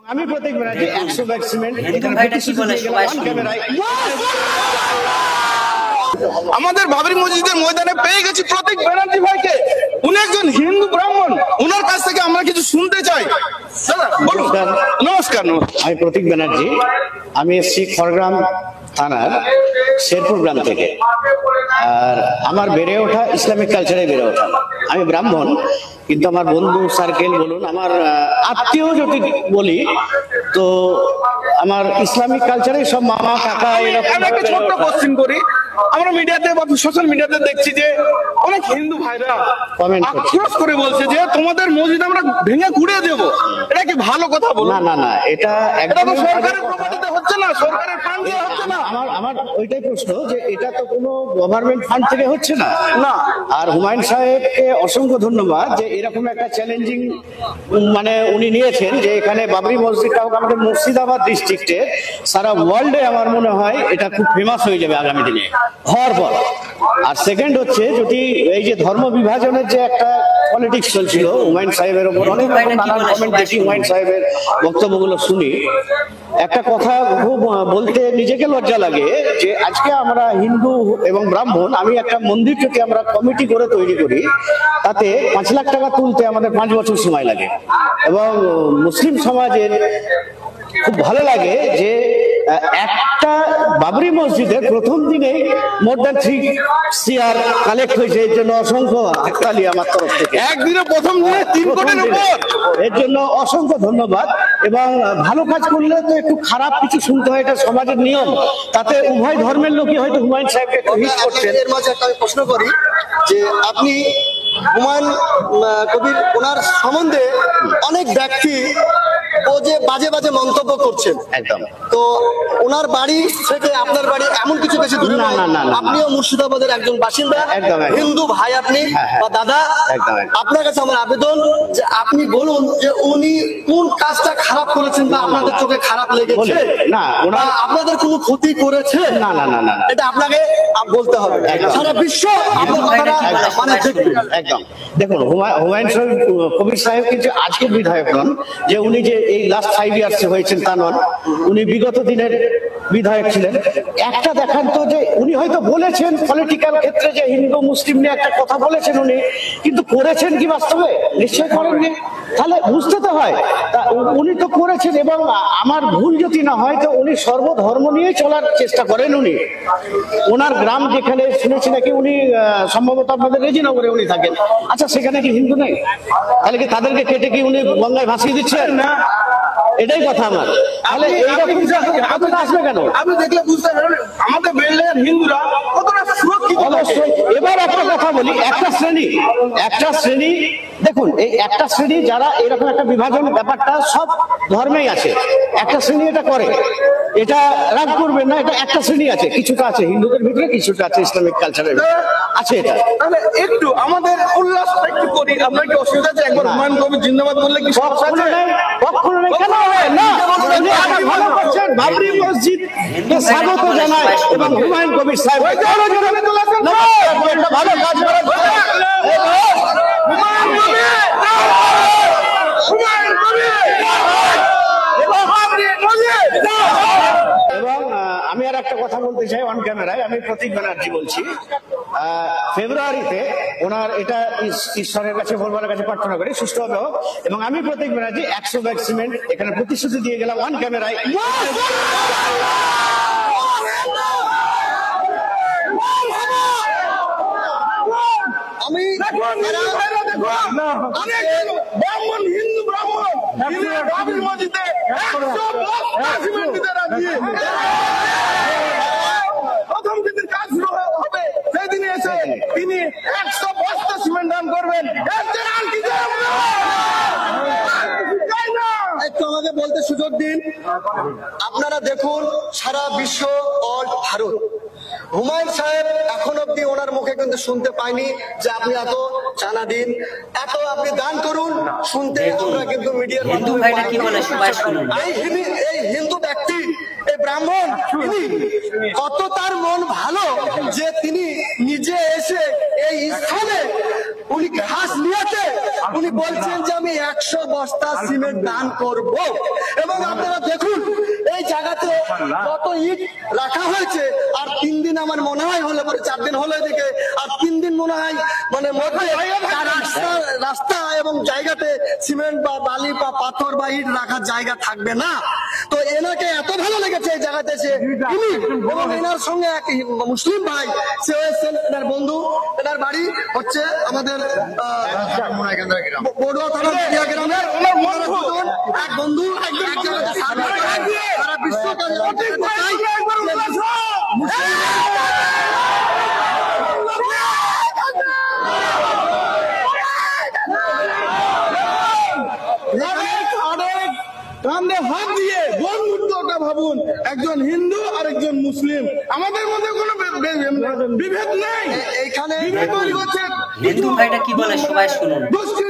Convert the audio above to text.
আমি প্রত্যেক Banerjee 100 bag cement এখানে প্রতিশ্রুতি দিয়ে গেলাম অন ক্যামেরায়। আমাদের বাবরি মসজিদের ময়দানে পেয়ে গেছি প্রত্যেক ব্যানার্জি ভাইকে। উনি একজন হিন্দু ব্রাহ্মণ, ওনার কাছ থেকে আমরা কিছু শুনতে চাই। নমস্কার। আমি প্রতীক ব্যানার্জি, আমি এসেছি খড়গ্রাম থানার শেরপুর গ্রাম থেকে। আর আমার বেড়ে ওঠা ইসলামিক কালচারে বেড়ে ওঠা। আমি ব্রাহ্মণ, কিন্তু আমার বন্ধু সার্কেল বলুন, আমার আত্মীয় যদি বলি তো আমার ইসলামিক কালচারে সব মামা কাকা এরকম। একটা ছোট্ট কোশ্চেন করি, আমরা মিডিয়াতে বা সোশ্যাল মিডিয়াতে দেখছি যে অনেক হিন্দু ভাইরা কমেন্ট আক্রোশ করে বলছে যে তোমাদের মসজিদ আমরা ভেঙে ঘুরে দেব। এটা কি ভালো কথা বলো? না না না, এটা একদম সরকারের প্রপার্টিতে হচ্ছে না, সরকারের ফান্ড দিয়ে হচ্ছে না। আমার ওইটাই প্রশ্ন যে এটা তো কোনো গভর্নমেন্ট ফান্ড থেকে হচ্ছে না। না। আর হুমায়ুন সাহেবকে অসংখ্য ধন্যবাদ যে এরকম একটা চ্যালেঞ্জিং মানে উনি নিয়েছেন যে এখানে বাবরি মসজিদটা আমাদের মুর্শিদাবাদ ডিস্ট্রিক্টে সারা ওয়ার্ল্ডে আমার মনে হয় এটা খুব ফেমাস হয়ে যাবে আগামী দিনে হওয়ার পর। আর সেকেন্ড হচ্ছে যদি এই যে ধর্ম বিভাজনের যে একটা পলিটিক্স চলছিল হুমায়ুন সাহেবের ওপর, অনেক নানান কমেন্ট দেখি হুমায়ুন সাহেবের বক্তব্যগুলো শুনি, একটা কথা খুব বলতে নিজেকে লজ্জা লাগে যে আজকে আমরা হিন্দু এবং ব্রাহ্মণ, আমি একটা মন্দির যদি আমরা কমিটি করে তৈরি করি তাতে 5 লাখ টাকা তুলতে আমাদের 5 বছর সময় লাগে। এবং মুসলিম সমাজের খুব ভালো লাগে যে একটা বাবরি মসজিদের প্রথম দিনে মোর দ্যান 3 CR কালেক্ট হয়েছে। এর জন্য অসংখ্য হাততালি আমার তরফ থেকে। একদিনে প্রথম দিনে 3 কোটির উপর, এর জন্য অসংখ্য ধন্যবাদ। এবং ভালো কাজ করলে তো একটু খারাপ কিছু শুনতে হয়, এটা সমাজের নিয়ম। তাতে উভয় ধর্মের লোকই হয়তো হুমায়ুন সাহেবকে হিট করছেন। এর মাঝে একটা প্রশ্ন করি যে আপনি হুমায়ুন কবির ওনার সম্বন্ধে অনেক ব্যক্তি ও যে বাজে বাজে মন্তব্য করছেন, একদম তো ওনার বাড়ি থেকে আপনার বাড়ি এমন কিছু বেশি দূরে না, নয়। না, না, না। আপনিও মুর্শিদাবাদের একজন বাসিন্দা, একদম, একদম। হিন্দু ভাই আপনি বা দাদা। একদম, একদম। আপনার কাছে আমার আবেদন যে আপনি বলুন যে উনি কোন কাজটা খারাপ করেছেন বা আপনাদের চোখে খারাপ লেগেছে, না ওনার আপনাদের কোনো ক্ষতি করেছে, না না না না এটা আপনাকে বলতে হবে। সারা বিশ্ব আপনার কথাটা মানে দেখবে। একদম। দেখুন হুমায়ুন কবির সাহেব কিন্তু আজকের বিধায়ক নন, যে উনি যে এই লাস্ট 5 ইয়ার্স হয়েছেন তা নন, উনি বিগত দিনের বিধায়ক ছিলেন। একটা দেখান তো যে উনি হয়তো বলেছেন পলিটিক্যাল ক্ষেত্রে যে হিন্দু মুসলিম নিয়ে একটা কথা বলেছেন উনি, কিন্তু করেছেন কি বাস্তবে? নিশ্চয় করেননি। তাহলে বুঝতে তো হয় উনি তো করেছেন। এবং আমার ভুল যদি না হয় তো উনি সর্বধর্ম নিয়ে চলার চেষ্টা করেন। উনি ওনার গ্রাম যেখানে শুনেছি নাকি উনি সম্ভবত আপনাদের রেজিনগরে উনি থাকেন। আচ্ছা, সেখানে কি হিন্দু নেই? তাহলে কি তাদেরকে কেটে কি উনি গঙ্গায় ভাসিয়ে দিচ্ছেন? না, এটাই কথা আমার। তাহলে এইরকম আসবে কেন? আপনি দেখলে বুঝতে পারবেন আমাদের বেলডাঙ্গার হিন্দুরা কতটা সুরক্ষিত। অবশ্যই। এবার একটা কথা বলি, একটা শ্রেণী দেখুন, এই একটা শ্রেণী যারা এরকম একটা বিভাজন ব্যাপারটা সব ধর্মেই আছে, একটা শ্রেণী এটা করে, এটা রাগ করবেন না, এটা একটা শ্রেণী আছে, কিছুটা আছে হিন্দুদের ভিতরে, কিছুটা আছে ইসলামিক কালচারের আছে। এটা তাহলে একটু আমাদের উল্লাস একটু করি। আপনার কি অসুবিধা আছে? একবার হুমায়ুন কবির জিন্দাবাদ বললে কি সমস্যা আছে? কখনো নেই। কেন হবে না? ভালো করছেন, বাবরি মসজিদ স্বাগত জানায় এবং হুমায়ুন কবির সাহেব ভালো কাজ করার এবং আমি আর একটা কথা বলতে চাই অন ক্যামেরায়। আমি প্রতীক ব্যানার্জি বলছি। ফেব্রুয়ারিতে ওনার এটা ঈশ্বরের কাছে ভগবানের কাছে প্রার্থনা করি সুষ্ঠুভাবে হোক। এবং আমি প্রতীক ব্যানার্জি 100 ব্যাগ সিমেন্ট এখানে প্রতিশ্রুতি দিয়ে গেলাম অন ক্যামেরায়। আমি ব্রাহ্মণ হিন্দু ব্রাহ্মণ বাবরি মসজিদে 100 বস্তা সিমেন্ট দিতে রাজি। প্রথম দিন কাজ শুরু হবে সেই দিনে এসে তিনি 100 বস্তা সিমেন্ট দান করবেন। একটু আমাকে বলতে সুযোগ দিন। আপনারা দেখুন সারা বিশ্ব অল ভারত হুমায়ুন সাহেব এখন অব্দি ওনার মুখে কিন্তু শুনতে পাইনি যে আপনি এত চাঁদা দিন, এত আপনি দান করুন। শুনতে আমরা কিন্তু মিডিয়ার মাধ্যমে এই হিন্দু ব্যক্তি, এই ব্রাহ্মণ, কত তার মন ভালো যে তিনি নিজে এসে এই স্থানে উনি ঘাস নিয়েছে উনি বলছেন যে আমি 100 বস্তা সিমেন্ট দান করব। এবং আপনারা দেখুন এই জায়গাতে কত ইট রাখা হয়েছে, আর 3 দিন আমার মনে হয় হলে পরে 4 দিন হলো এদিকে, আর 3 দিন মনে হয় মানে মধ্যে রাস্তা এবং জায়গাতে সিমেন্ট বা বালি বা পাথর বা ইট রাখার জায়গা থাকবে না। তো এনাকে এত ভালো লেগেছে এই জায়গাতে এসে, তিনি এবং এনার সঙ্গে এক মুসলিম ভাই সে হয়েছেন এনার বন্ধু, এনার বাড়ি হচ্ছে আমাদের বড়ুয়া থানার দিয়া গ্রামের এক বন্ধু, এক জায়গাতে সারা বিশ্বকে কান্দে হাত দিয়ে বন্ধুত্বটা ভাবুন, একজন হিন্দু আর একজন মুসলিম, আমাদের মধ্যে কোনো বিভেদ নেই। এইখানে বিভেদ তৈরি হচ্ছে হিন্দু ভাইটা কি বলে সবাই শুনুন। দুষ্কৃতি